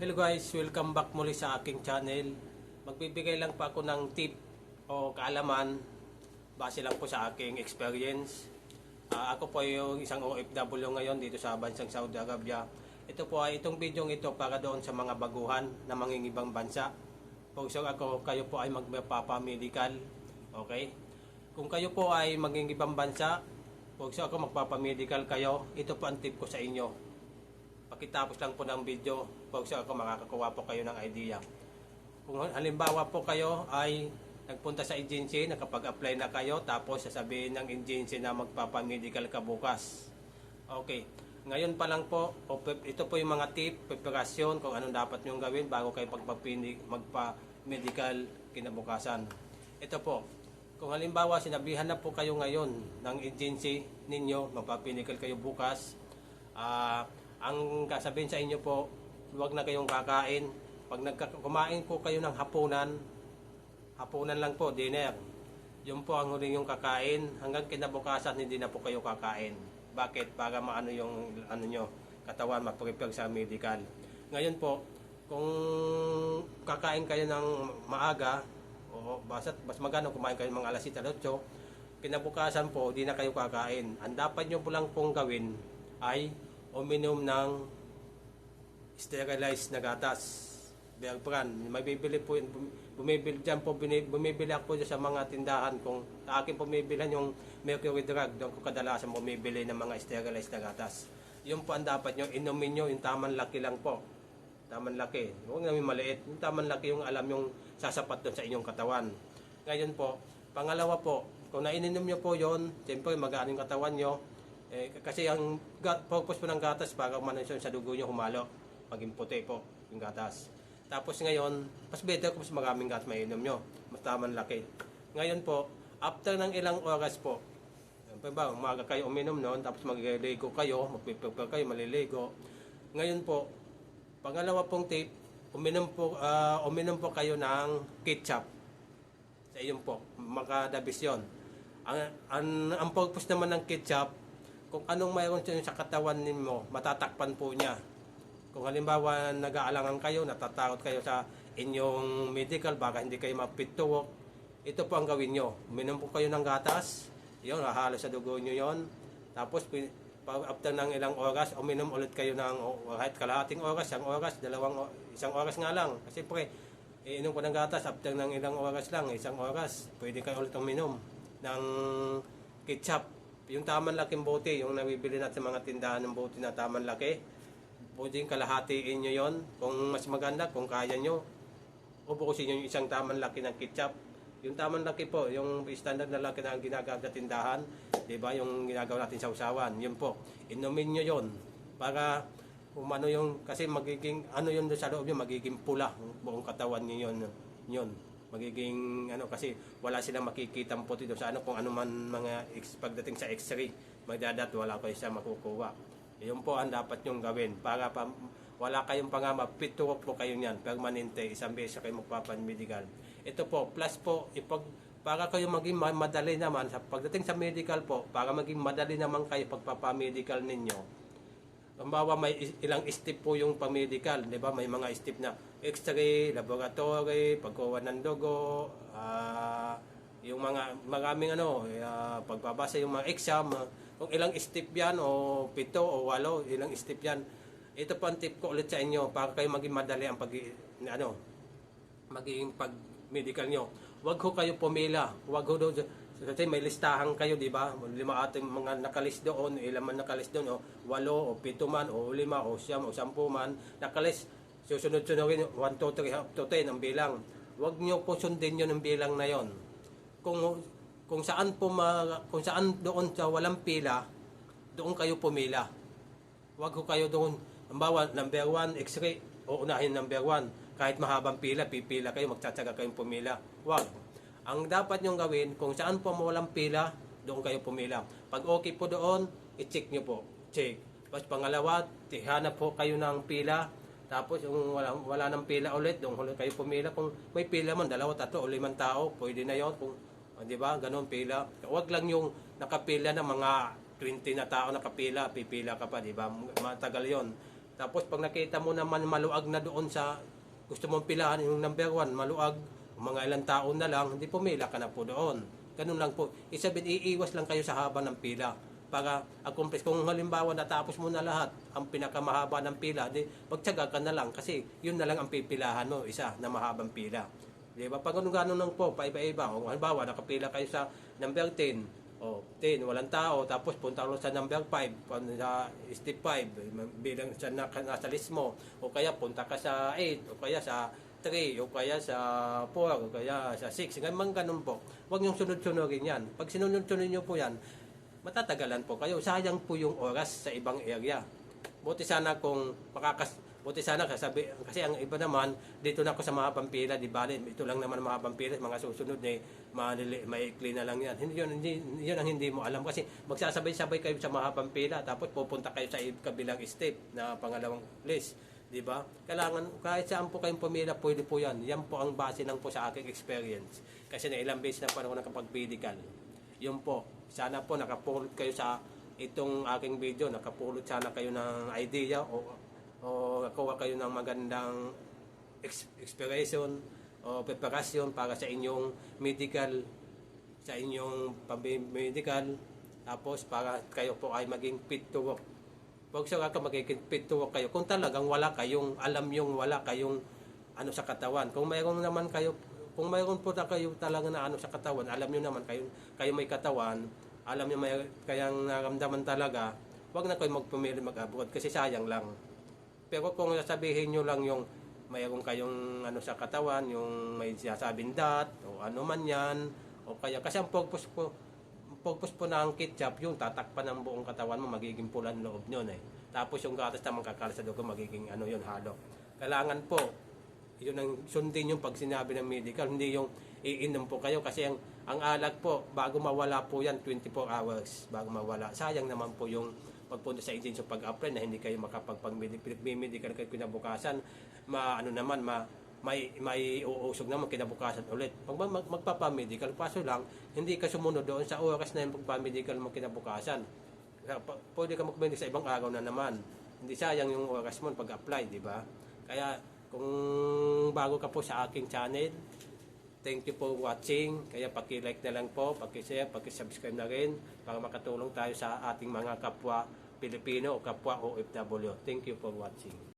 Hello guys, welcome back muli sa aking channel. Magbibigay lang pa ako ng tip o kaalaman base lang po sa aking experience. Ako po yung isang OFW ngayon dito sa bansang Saudi Arabia. Ito po ay itong video ito para doon sa mga baguhan na mangingibang bansa. Kung so kayo po ay magpapamedical, okay? Kung kayo po ay mangingibang bansa, kung so magpapamedical kayo, ito po ang tip ko sa inyo. Pakitapos lang po ng video, pag ako makakakuha po kayo ng idea. Kung halimbawa po kayo ay nagpunta sa agency, nakapag-apply na kayo, tapos sasabihin ng agency na magpapamedical ka bukas. Okay, ngayon pa lang po, ito po yung mga tip, preparasyon, kung anong dapat nyong gawin bago kayo magpa-medical kinabukasan. Ito po, kung halimbawa sinabihan na po kayo ngayon ng agency ninyo, magpapamedical kayo bukas, ang kasabihin sa inyo po, huwag na kayong kakain. Pag kumain po kayo ng hapunan lang po, dinner. Yun po ang huling yung kakain. Hanggang kinabukasan, hindi na po kayo kakain. Bakit? Para maano yung nyo, katawan, ma-prepare sa medical. Ngayon po, kung kakain kayo ng maaga, o mas magano kumain kayo mga alas 7, 8, kinabukasan po, di na kayo kakain. Ang dapat nyo po lang pong gawin ay uminom ng sterilized na gatas, bear brand. May bibili po, bumibili dyan po, bumibili ako dyan sa mga tindahan. Kung sa akin pumibilan yung mercury drug, doon ko kadalasan bumibili ng mga sterilized na gatas. Yun po ang dapat nyo, inumin nyo, yung tamang laki lang po. Tamang laki. Huwag namin maliit. Yung tamang laki yung alam yung sasapat doon sa inyong katawan. Ngayon po, pangalawa po, kung nainom nyo po yun, siyempre mag-aaning katawan nyo. Kasi ang purpose po ng gatas para umanisyon sa dugo nyo humalo, maging puti po yung gatas. Tapos ngayon, mas better kung mas maraming gatas mainom nyo, mas tamang laki. Ngayon po, after ng ilang oras po, umaga kayo uminom noon, tapos magliligo kayo, magpiprepare kayo, maliligo. Ngayon po, pangalawa pong tip, uminom po kayo ng ketchup. Sa iyon po, makadabis yun. Ang purpose naman ng ketchup, kung anong mayroon sa katawan ninyo, matatakpan po niya. Kung halimbawa nag-aalangan kayo, natatakot kayo sa inyong medical, baka hindi kayo ma-fit to work, ito po ang gawin nyo. Uminom po kayo ng gatas, yun, hahalo sa dugo nyo yun. Tapos, after ng ilang oras, uminom ulit kayo ng kahit kalahating oras, isang oras nga lang. Kasi iinom ko ng gatas, after ng ilang oras lang, isang oras, pwede kayo ulit uminom ng ketchup. Yung tamang laking bote, yung nabibili natin sa mga tindahan ng bote na tamang laki, pwedeng kalahatiin nyo yon. Kung mas maganda, kung kaya nyo, ubukusin nyo yung isang tamang laki ng ketchup. Yung tamang laki po, yung standard na laki na ginagawa sa tindahan, diba, yung ginagawa natin sa usawan, yun po, inumin nyo yon. Para, umano yung, kasi magiging, ano yun sa loob nyo, magiging pula, buong katawan nyo yun. Magiging kasi wala silang makikitang puti doon sa kung ano man mga pagdating sa x-ray, magdadat wala kayo siya makukuha. Yun po ang dapat nyong gawin para wala kayong pangama, pituwak po kayo niyan permanente, isang beses kayo magpapan-medical. Ito po, plus po, para kayo maging madali naman, pagdating sa medical po, para maging madali naman kayo pagpapamedical ninyo. Kumbawa may ilang step po yung pamedical, di ba? May mga step na x-ray, laboratory, pagkuha ng dugo, yung maraming pagbabasa yung mga exam, kung ilang step yan o 7 o 8, ilang step yan. Ito po ang tip ko ulit sa inyo para kayo maging madali ang magiging pag-medical nyo. Huwag ho kayo pumila, huwag ho doon. Kasi may listahan kayo, di ba? 5 ating mga nakalist doon, ilan man nakalist doon, 8 o 7 man, o 5 o 9 o 10 man, nakalist. Susunod-sunodin 1, 2, 3, up to 10 ang bilang. Huwag nyo po sundin yun ang bilang na yon. Kung saan doon sa walang pila, doon kayo pumila. Huwag ho kayo doon. Halimbawa, number 1, x-ray, uunahin number 1. Kahit mahabang pila, pipila kayo, magtsatsaga kayong pumila. Huwag. Ang dapat nyong gawin, kung saan po walang pila, doon kayo pumila. Pag okay po doon, i-check nyo po. Check. Tapos pangalawa, hanap po kayo ng pila. Tapos yung wala ng pila ulit, doon kayo pumila. Kung may pila man, 2, 3 o 5 tao, pwede na yon. Kung, di ba, ganun pila. Huwag lang yung nakapila ng mga 20 na tao nakapila, pipila ka pa, di ba? Matagal yon. Tapos pag nakita mo naman maluag na doon sa gusto mong pilahan yung number 1, maluag, mga ilang taon na lang, hindi pumila ka na po doon. Ganun lang po. Iiwas lang kayo sa haba ng pila para accomplish. Kung halimbawa natapos mo na lahat, ang pinakamahaba ng pila, di magtiyaga ka na lang kasi yun na lang ang pipilahan mo, isa na mahabang pila. Di ba? Pag ganun lang po, paiba-iba. Kung halimbawa nakapila kayo sa number 10, o 10, walang tao, tapos punta ulit sa number 5, sa step 5, bilang sa nasa list mo, o kaya punta ka sa 8, o kaya sa 3, o kaya sa 4, o kaya sa 6, ganun po. Huwag niyong sunod-sunodin yan. Pag sinunod-sunod niyo po yan, matatagalan po kayo. Sayang po yung oras sa ibang area. Buti sana kung buti sana kasi ang iba naman, dito na ako sa mahabang pila, di ba? Ito lang naman mahabang pila, mga susunod na maikli na lang yan. Yun ang hindi mo alam kasi magsasabay-sabay kayo sa mahabang pila tapos pupunta kayo sa kabilang step na pangalawang list. Di ba? Kailangan, kahit saan po kayong pumila, pwede po yan. Yan po ang base lang po sa aking experience. Kasi na ilang beses na po ako nakapag-medical. Yun po. Sana po nakapulot kayo sa itong aking video. Nakapulot sana kayo ng idea o nakuha kayo ng magandang expiration o preparasyon para sa inyong medical, sa inyong medical, tapos para kayo po ay maging fit to work. Huwag siya ka magiging fit to work kayo kung talagang wala kayong alam yung wala kayong ano sa katawan. Kung mayroon naman kayo, kung mayroon po kayo talaga na ano sa katawan, alam niyo naman kayo may katawan, alam niyo may kayang naramdaman talaga, huwag na kayo magpumili mag-abroad kasi sayang lang. Pero kung sasabihin nyo lang yung mayroon kayong ano sa katawan, yung may sinasabing dat, o ano man yan, o kaya, kasi ang purpose po ng ketchup, yung tatakpan ng buong katawan mo, magiging pulan loob nyo eh. Tapos yung gatas na magkakalas sa dugo, magiging ano yun, halo. Kailangan po, yun ang sundin yung pag sinabi ng medical, hindi yung iinom po kayo kasi ang alak po, bago mawala po yan, 24 hours bago mawala. Sayang naman po yung pagpunta sa agency pag-apply na hindi kayo makapag-medical kayo kinabukasan, may uusog naman kinabukasan ulit. Pag magpapamedical, paso lang, hindi ka sumunod doon sa oras na yung pagpamedical mo kinabukasan. Pwede ka mag-medical sa ibang araw na naman. Hindi sayang yung oras mo pag-apply, di ba? Kaya, kung bago ka po sa aking channel, thank you for watching. Kaya paki-like na lang po, paki-share, paki-subscribe na rin para makatulong tayo sa ating mga kapwa Pilipino o kapwa OFW. Thank you for watching.